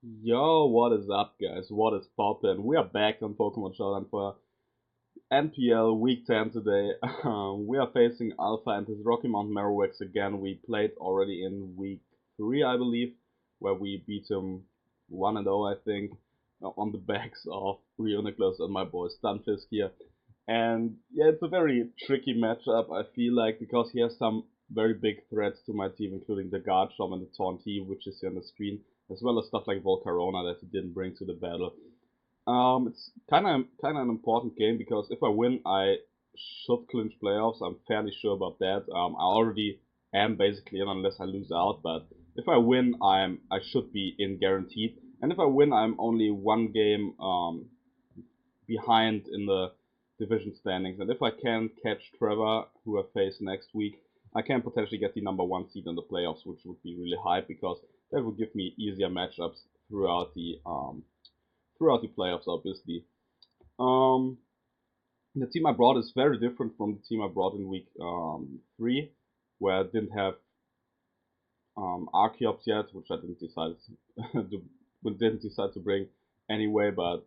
Yo, what is up, guys? What is poppin'? We are back on Pokemon Showdown for NPL Week 10 today. We are facing Alpha and his Rocky Mountain Marowaks again. We played already in Week 3, I believe, where we beat him 1-0, I think, on the backs of Nicholas and my boy Stunfisk here. And yeah, it's a very tricky matchup, I feel like, because he has some very big threats to my team, including the Garchomp and the Taunty, which is here on the screen, as well as stuff like Volcarona that he didn't bring to the battle. It's kind of an important game because if I win, I should clinch playoffs. I'm fairly sure about that. I already am basically in unless I lose out, but if I win, I should be in guaranteed. And if I win, I'm only one game behind in the division standings. And if I can catch Trevor, who I face next week, I can potentially get the number one seed in the playoffs, which would be really high because that would give me easier matchups throughout the playoffs, obviously. Um, the team I brought is very different from the team I brought in week 3, where I didn't have Archeops yet, which I didn't decide to bring anyway. But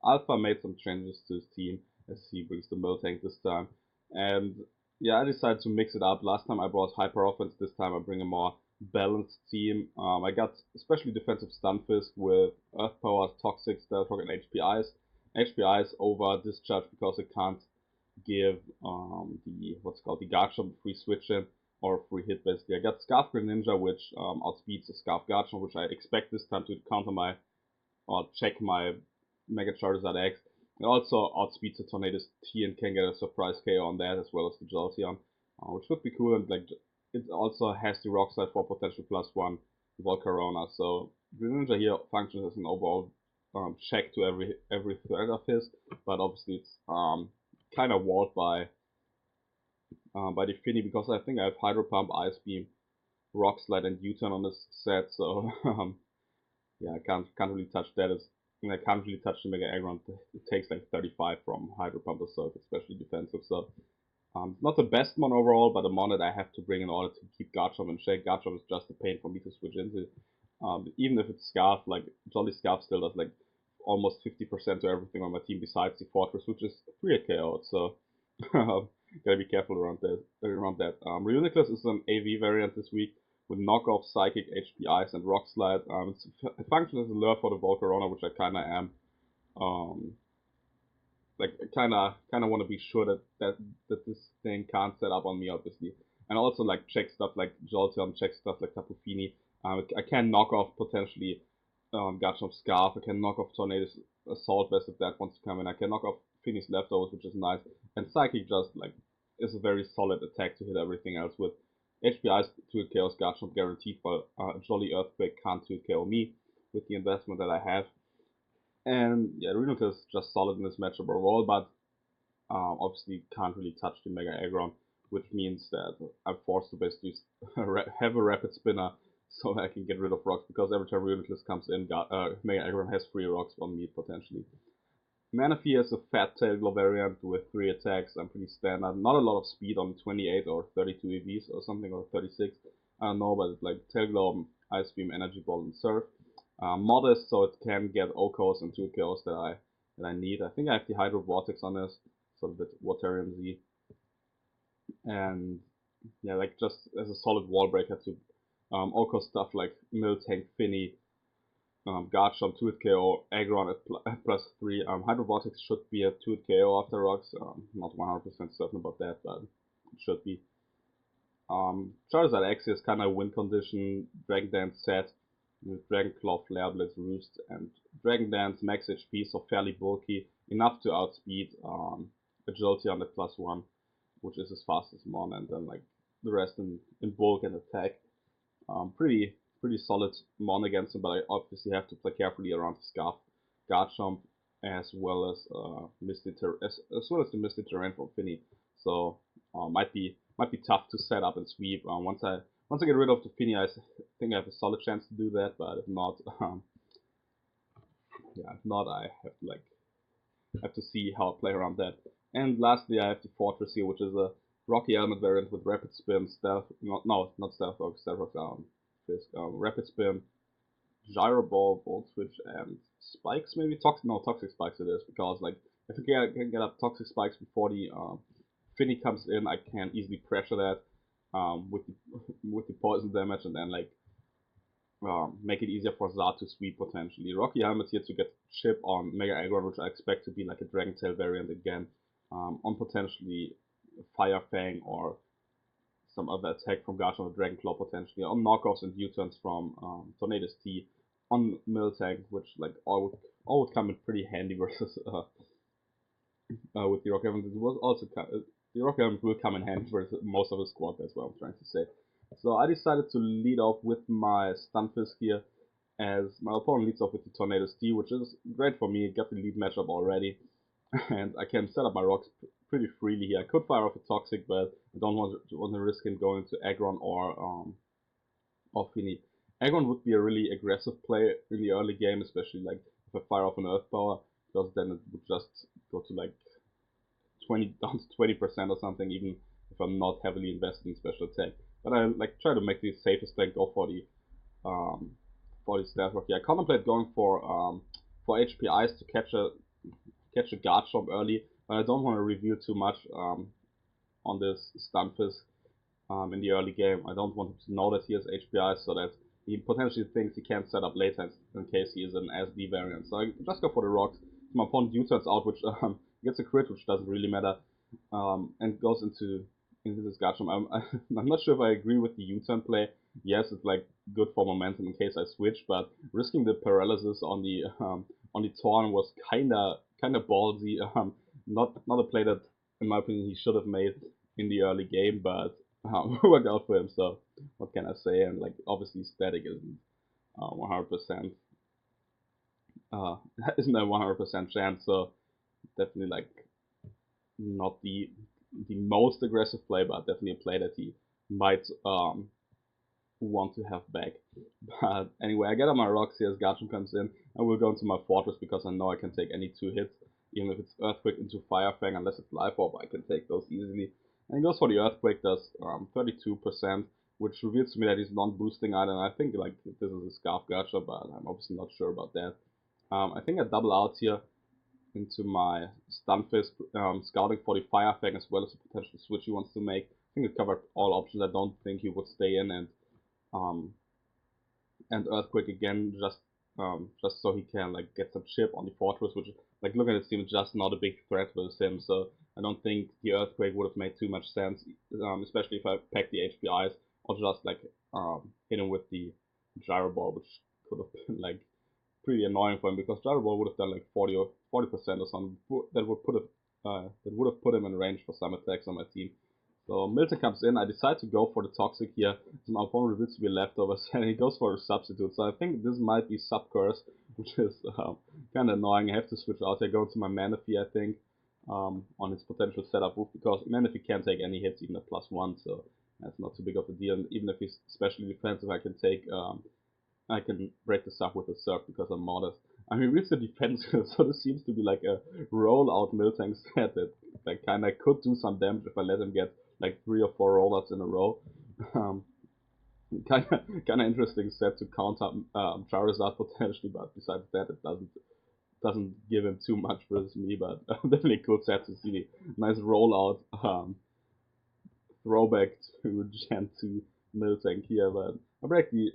Alpha made some changes to his team as he brings the Miltank this time, and yeah, I decided to mix it up. Last time I brought Hyper Offense, this time I bring a more balanced team. I got especially defensive Stunfisk with Earth Power, Toxic, Stealth Rock, and HPIs. HPIs over Discharge because it can't give the what's called the Garchomp free switch in or free hit basically. I got Scarf Greninja, which outspeeds the Scarf Garchomp, which I expect this time to counter my or check my Mega Charizard X. It also outspeeds the Tornadus T and can get a surprise KO on that as well as the Jolteon, which would be cool. And like it also has the Rock Slide for potential +1 Volcarona. So Greninja here functions as an overall check to every threat of his, but obviously it's kind of walled by the Finny because I think I have Hydro Pump, Ice Beam, Rock Slide, and U-turn on this set. So yeah, I can't really touch that. I can't really touch the Mega Aggron. It takes like 35 from Hydro Pump itself, especially defensive. So not the best mon overall, but a mon that I have to bring in order to keep Garchomp in check. Garchomp is just a pain for me to switch into. Even if it's Scarf, like Jolly Scarf still does like almost 50% to everything on my team besides the Fortress, which is 3 KO. So gotta be careful around that. Reuniclus is an AV variant this week with knockoff, psychic, HPIs, and rock slide. It functions as a lure for the Volcarona, which I kind of am. Like I kind of want to be sure that this thing can't set up on me, obviously, and also like check stuff like Jolteon, check stuff like Tapu Fini. I can knock off potentially Garchomp Scarf. I can knock off Tornado's Assault Vest if that wants to come in. I can knock off Fini's Leftovers, which is nice. And Psychic just like is a very solid attack to hit everything else with. HPI's 2 KOs Garchomp guaranteed, but Jolly Earthquake can't 2 KO me with the investment that I have. And yeah, Reuniclus is just solid in this matchup overall, but obviously can't really touch the Mega Aggron, which means that I'm forced to basically have a Rapid Spinner so I can get rid of rocks, because every time Reuniclus comes in, Mega Aggron has 3 rocks on me potentially. Manaphy has a fat Tailglow variant with 3 attacks. I'm pretty standard. Not a lot of speed on 28 or 32 EVs or something, or 36. I don't know, but it's like Tailglow, Ice Beam, Energy Ball, and Surf. Modest, so it can get OKOs and 2 KOs that I need. I think I have the Hydro Vortex on this, sort of with Waterian Z. And yeah, like just as a solid wall breaker to OKO stuff like Miltank, Finny, Garchomp, 2 KO, Aggron at +3. Hydro Vortex should be a 2 KO after rocks. Not 100% certain about that, but it should be. Charizard X is kind of win condition, Dragon Dance set with Dragon Claw, Flare Blitz, Roost, and Dragon Dance max HP, so fairly bulky, enough to outspeed Agility on the +1, which is as fast as Mon, and then like the rest in bulk and attack. Pretty solid Mon against him, but I obviously have to play carefully around the Scarf Garchomp as well as as well as the Misty Terrain from Finny. So might be tough to set up and sweep. Once I get rid of the Finny, I think I have a solid chance to do that. But if not, I have to see how I play around that. And lastly, I have the Fortress here, which is a Rocky Helmet variant with Rapid Spin, Stealth. Not Stealth Rock, Stealth Rock Fisk. Rapid Spin, Gyro Ball, Volt Switch, and Spikes maybe? Toxic Spikes it is, because like if I can get up Toxic Spikes before the Finny comes in, I can easily pressure that with the with the poison damage, and then like make it easier for Zard to sweep potentially. Rocky Helmet here to get chip on Mega Aggron, which I expect to be like a Dragon Tail variant again, on potentially Fire Fang or some other attack from Garchomp or Dragon Claw potentially, on knockoffs and U-turns from Tornadus T, on Miltank, which like all would come in pretty handy versus with the Rocky Helmet. It was also the Rocky Helmet will come in handy versus most of the squad. That's what I'm trying to say. So I decided to lead off with my Stunfisk here, as my opponent leads off with the Tornadus T, which is great for me. Got the lead matchup already, and I can set up my rocks pretty freely here. I could fire off a Toxic, but I don't want to risk him going to Aggron or Finny. Aggron would be a really aggressive play in the early game, especially like if I fire off an Earth Power, because then it would just go to like 20 down to 20% or something, even if I'm not heavily invested in special attack. But I like try to make the safest thing, go um, for the Stealth Rock. Yeah, I contemplate going for HPIs to catch a Garchomp early, but I don't want to reveal too much on this Stunfisk in the early game. I don't want him to know that he has HPIs, so that he potentially thinks he can't set up later in case he is an SD variant. So I just go for the rocks. My opponent U-turns out, which gets a crit, which doesn't really matter, and goes into this Garchomp. I'm not sure if I agree with the U-turn play. Yes, it's like good for momentum in case I switch, but risking the paralysis on the Torn was kinda ballsy. Not a play that, in my opinion, he should have made in the early game, but worked out for him. So what can I say? And like obviously, static isn't 100%. Isn't a 100% chance. So definitely like not the most aggressive play, but definitely a play that he might want to have back. But anyway, I get on my rocks here as Garchomp comes in. I will go into my Fortress because I know I can take any 2 hits, even if it's Earthquake into Fire Fang, unless it's Life Orb, I can take those easily. And he goes for the Earthquake, does 32%, which reveals to me that he's non-boosting either. And I think like this is a Scarf Garchomp, but I'm obviously not sure about that. I think I double out here into my Stunfisk, scouting for the Fire Fang as well as the potential switch he wants to make. I think it covered all options. I don't think he would stay in um, and Earthquake again, just so he can like get some chip on the Fortress, which like looking at it seems just not a big threat with him. So I don't think the Earthquake would have made too much sense, especially if I pack the HPIs or just like hit him with the Gyro Ball, which could have been like pretty annoying for him, because Gyro Ball would have done like 40% or something that would have put him in range for some attacks on my team. So Milton comes in. I decide to go for the Toxic here. So my opponent reveals to be leftovers, and he goes for a Substitute. So I think this might be Sub Curse, which is kind of annoying. I have to switch out here, go to my Manaphy, I think, on his potential setup move, because Manaphy can't take any hits, even at +1, so that's not too big of a deal. And even if he's especially defensive, I can break this up with a Surf because I'm modest. I mean, reads the defensive, so this seems to be like a rollout Miltank set that like kind of could do some damage if I let him get like 3 or 4 rollouts in a row. Um, kind of interesting set to counter Charizard potentially, but besides that, it doesn't give him too much versus me. But definitely a cool set to see. Nice rollout throwback to Gen 2 Miltank here, but I break the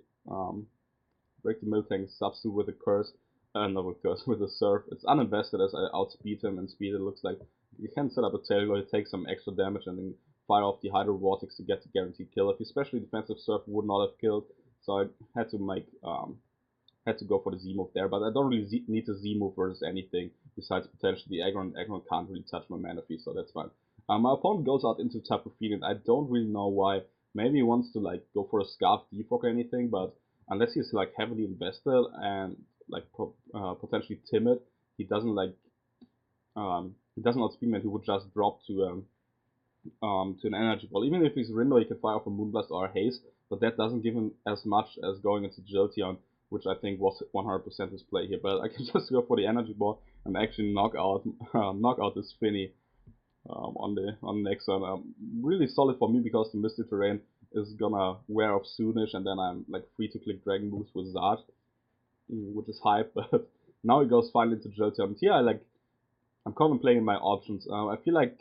Miltank substitute with a curse, not with curse, with a Surf. It's uninvested as I outspeed him, and speed it looks like you can set up a tail where you take some extra damage and then fire off the Hydro Vortex to get the guaranteed kill. If especially defensive Surf would not have killed, so I had to had to go for the Z move there, but I don't really need the Z move versus anything besides potentially Aggron. Aggron can't really touch my Manaphy, so that's fine. My opponent goes out into Tapu Fini, and I don't really know why. Maybe he wants to like go for a Scarf Defog or anything, but unless he's like heavily invested and like potentially timid, he doesn't he doesn't outspeed me, and he would just drop to an energy ball. Even if he's Rindo, he can fire off a Moonblast or a Haste, but that doesn't give him as much as going into Jolteon, which I think was 100% his play here. But I can just go for the energy ball and actually knock out this Finny on the next one. Really solid for me because the Misty Terrain is gonna wear off soonish, and then I'm like free to click Dragon Boost with Zard. which is hype, but now he goes finally to Jolteon. Here I'm contemplating my options. I feel like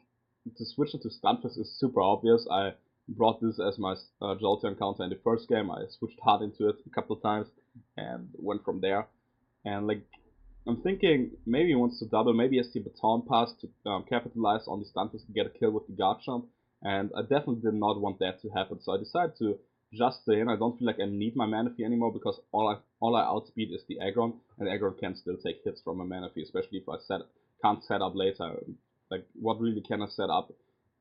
to switch into Stunfisk is super obvious. I brought this as my Jolteon counter in the first game. I switched hard into it a couple of times and went from there. And I'm thinking maybe he wants to double, maybe has the baton pass to capitalize on the Stunfisk and get a kill with the guard jump. And I definitely did not want that to happen, so I decided to just stay in. I don't feel like I need my Manaphy anymore because all I outspeed is the Aggron, and Aggron can still take hits from a Manaphy, especially if I can't set up later. Like, what really can I set up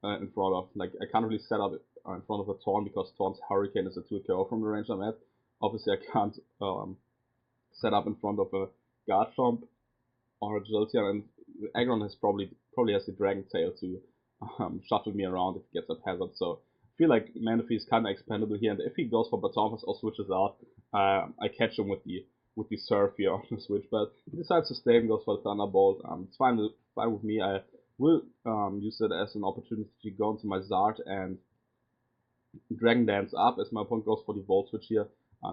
in front of? Like, I can't really set up in front of a Torn because Torn's Hurricane is a 2 KO from the range I'm at. Obviously, I can't set up in front of a Guard Jump or a Jolteon, and Aggron probably has the Dragon Tail to shuttle me around if he gets up hazard. So I feel like Manaphy is kind of expendable here, and if he goes for Baton Pass or switches out, I catch him with the Surf here on the switch. But he decides to stay and goes for the Thunderbolt. It's fine with me. I will use it as an opportunity to go into my Zard and Dragon Dance up as my opponent goes for the Volt Switch here.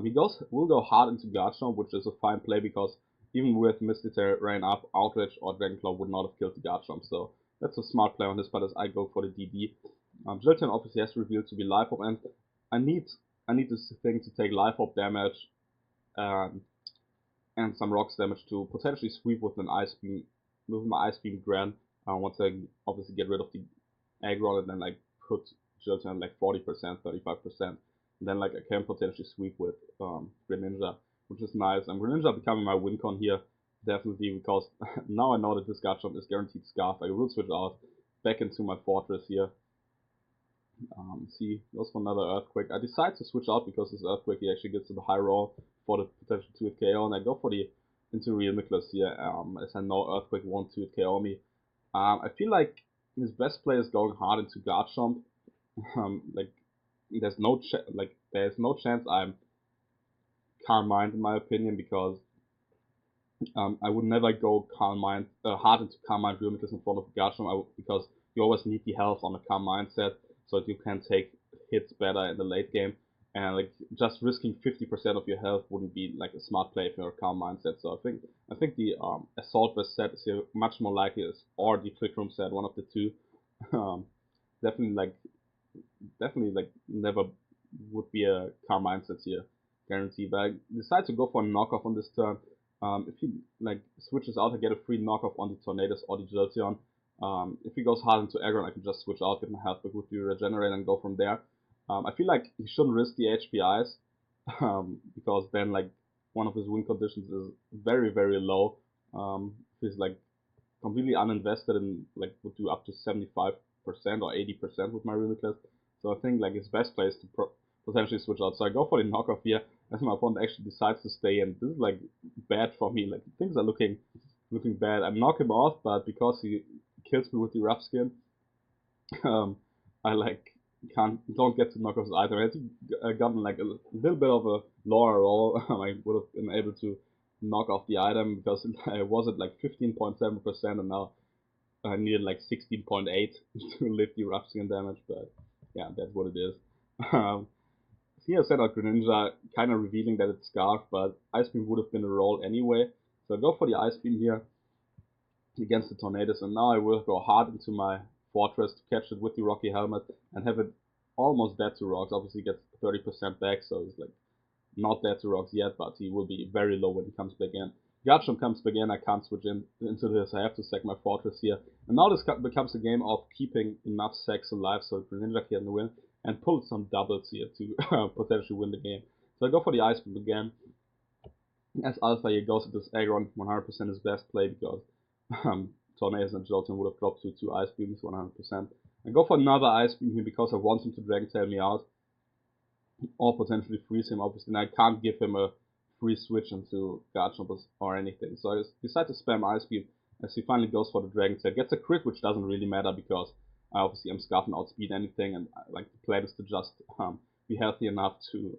He will go hard into Guard Jump, which is a fine play because even with Misty Terrain up, Outrage or Dragon Claw would not have killed the Guard Jump. So that's a smart play on this part as I go for the DD. Jolteon obviously has revealed to be Life Orb, and I need this thing to take Life Orb damage and some Rocks damage to potentially sweep with an Ice Beam, with my Ice Beam Grand. Once I obviously get rid of the Aggron and then put Jolteon like 40%, 35%, and then I can potentially sweep with Greninja, which is nice. And Greninja becoming my win con here, definitely, because now I know that this Guard Jump is guaranteed Scarf. I will switch out back into my Fortress here. See, goes for another Earthquake. I decide to switch out because this Earthquake he actually gets to the high roll for the potential 2-hit KO, and I go for the into Real Nicholas here, as I know Earthquake won't 2-hit KO me. I feel like his best play is going hard into Guard Jump. There's no chance I'm Calm Mind in my opinion, because I would never go Calm Mind hard into Calm Mind Real Nicholas in front of Guard Jump because you always need the health on a Calm Mindset so that you can take hits better in the late game. And just risking 50% of your health wouldn't be a smart play if you're a Calm Mindset. So I think the Assault Vest set is here much more likely, or the Trick Room set, one of the two. Definitely never would be a Calm Mindset here, guarantee. But I decide to go for a knockoff on this turn. If he switches out, I get a free knockoff on the Tornadus or the Jolteon. If he goes hard into Aggron, I can just switch out, get my health back with the Regenerate and go from there. I feel like he shouldn't risk the HPIs, because then one of his win conditions is very, very low. He's completely uninvested and would do up to 75% or 80% with my Real Nicholas. So I think his best play is to potentially switch out. So I go for the knockoff here as my opponent actually decides to stay, and this is bad for me. Things are looking bad. I knock him off, but because he kills me with the Rough Skin, I don't get to knockoffs either. I had gotten a little bit of a lower roll. I would have been able to knock off the item because I was at 15.7%, and now I needed 16.8 to lift the Rough Skin damage. But yeah, that's what it is. Here I set out Greninja, kind of revealing that it's Scarf, but Ice Beam would have been a roll anyway. So I go for the Ice Beam here against the Tornadus, and now I will go hard into my Fortress to catch it with the Rocky Helmet and have it almost dead to Rocks. Obviously he gets 30% back, so he's not dead to Rocks yet, but he will be very low when he comes back in. Guard Jump comes back in, I can't switch into this, I have to sack my Fortress here. And now this becomes a game of keeping enough sacks alive so Greninja can win and pull some doubles here to potentially win the game. So I go for the Ice Beam again. As Alpha here goes into this Aggron, 100% his best play because Tornadus and Jolteon would have dropped to 2 Ice Beams 100%. I go for another Ice Beam here because I want him to Dragon Tail me out, or potentially freeze him, obviously, and I can't give him a free switch into Guard Jump or anything. So I decide to spam Ice Beam as he finally goes for the Dragon Tail. Gets a crit, which doesn't really matter because I obviously am Scarf and outspeed anything, and the plan is to just be healthy enough to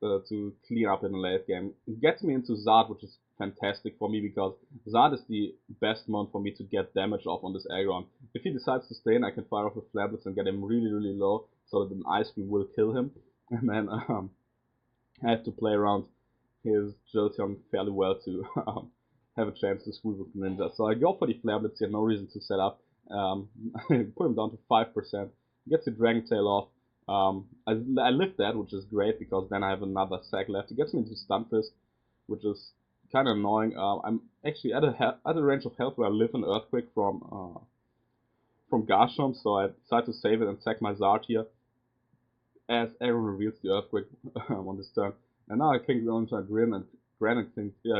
to clean up in the late game. It gets me into Zard, which is fantastic for me because Zard is the best mount for me to get damage off on this Aggron. If he decides to stay in, I can fire off a Flare Blitz and get him really, really low so that an Ice Beam will kill him. And then I have to play around his Jolteon fairly well to have a chance to sweep with Ninja. So I go for the Flare Blitz here, no reason to set up. Put him down to 5%. Gets the Dragon Tail off. I live that, which is great because then I have another sack left. It gets me into Stunfisk, which is kind of annoying. I'm actually at a range of health where I live an Earthquake from Garchomp, so I decide to save it and sack my Zard here as Aaron reveals the Earthquake on this turn. And now I can go into a Grin and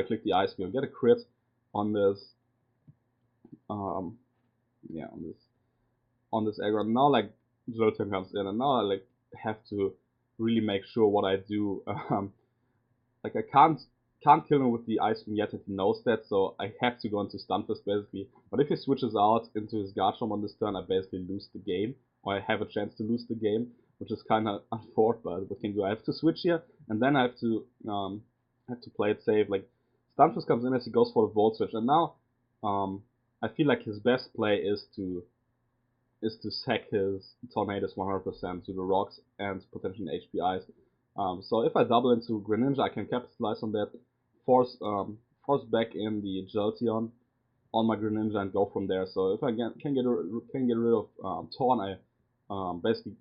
click the Ice Beam, get a crit on this, on this aggro. Now like Jolteon comes in, and now I like have to really make sure what I do. Like I can't kill him with the Ice Beam yet, and he knows that, so I have to go into Stunfisk basically. But if he switches out into his Garchomp on this turn, I basically lose the game, or I have a chance to lose the game, which is kind of unfortunate. But what can I do? I have to switch here, and then I have to play it safe. Like Stunfisk comes in as he goes for the Volt Switch, and now I feel like his best play is to sack his Tornadus 100% to the rocks and potentially HPIs. So if I double into Greninja, I can capitalize on that, force back in the Jolteon on my Greninja and go from there. So if I can get rid of Torn, I basically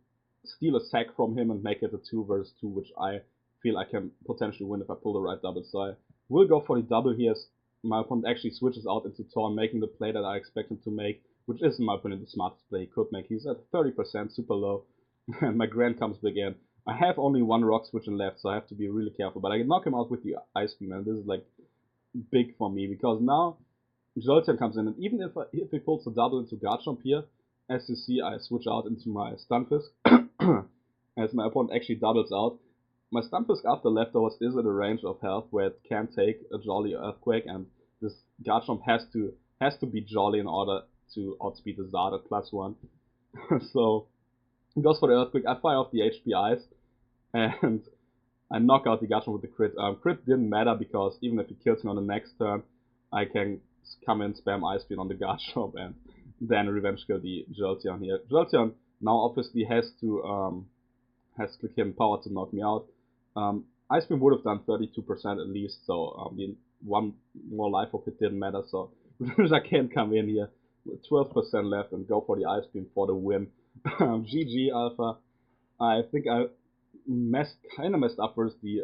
steal a sack from him and make it a 2 versus 2, which I feel I can potentially win if I pull the right double. So I will go for the double here. My opponent actually switches out into Torn, making the play that I expect him to make, which is, in my opinion, the smartest play he could make. He's at 30%, super low, and my Grand comes big in. I have only one Rock Switch left, so I have to be really careful. But I can knock him out with the Ice Beam, and this is like big for me because now Jolteon comes in, and even if he pulls a double into Garchomp here, as you see, I switch out into my Stunfisk, as my opponent actually doubles out. My Stunfisk after leftovers is at a range of health where it can take a Jolly Earthquake, and this Garchomp has to be Jolly in order to outspeed the Zard at +1. So he goes for the Earthquake. I fire off the HPIs, and I knock out the Garchomp with the crit. Crit didn't matter because even if he kills me on the next turn, I can come in, spam Ice Beam on the Garchomp, and then revenge kill the Jolteon here. Jolteon now obviously has to click him power to knock me out. Ice Beam would have done 32% at least, so the one more life of it didn't matter. So I can come in here with 12% left and go for the Ice Beam for the win. GG Alpha. I think I kind of messed up versus the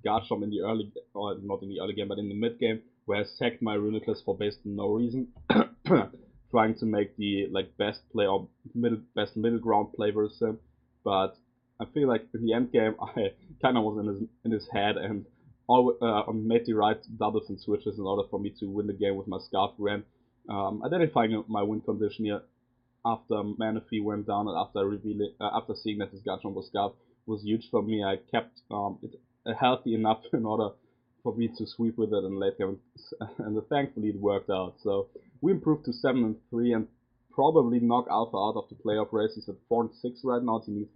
Garchomp in the early, or not in the early game, but in the mid game, where I sacked my Runikless for basically no reason, trying to make the best play or best middle ground play versus him. But I feel like in the end game, I kind of was in his head and made the right doubles and switches in order for me to win the game with my Scarf Grand. Identifying my win condition here after Manaphy went down and after seeing that his Garchomp was Scarf was huge for me. I kept it healthy enough in order for me to sweep with it in late game, and thankfully it worked out. So we improved to 7-3 and probably knock Alpha out of the playoff race. He's at 4-6 right now. He needs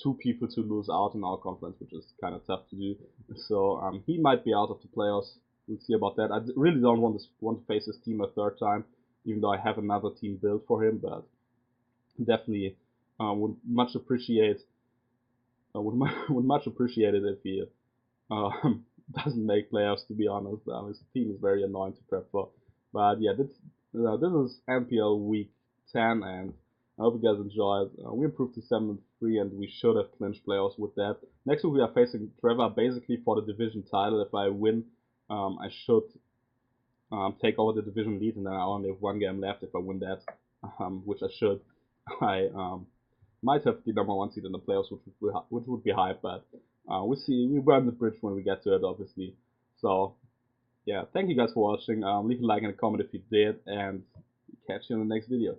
2 people to lose out in our conference, which is kind of tough to do. So he might be out of the playoffs. We'll see about that. I really don't want to face his team a third time, even though I have another team built for him. But definitely would much appreciate it if he doesn't make playoffs. To be honest, his team is very annoying to prep for. But yeah, this is NPL week 10, and I hope you guys enjoyed. We improved to 7-3, and we should have clinched playoffs with that. Next week we are facing Trevor, basically for the division title. If I win, I should take over the division lead, and then I only have 1 game left. If I win that, which I should, I might have the #1 seed in the playoffs, which would be high. But we'll see. We burn the bridge when we get to it, obviously. So yeah, thank you guys for watching. Leave a like and a comment if you did, and catch you in the next video.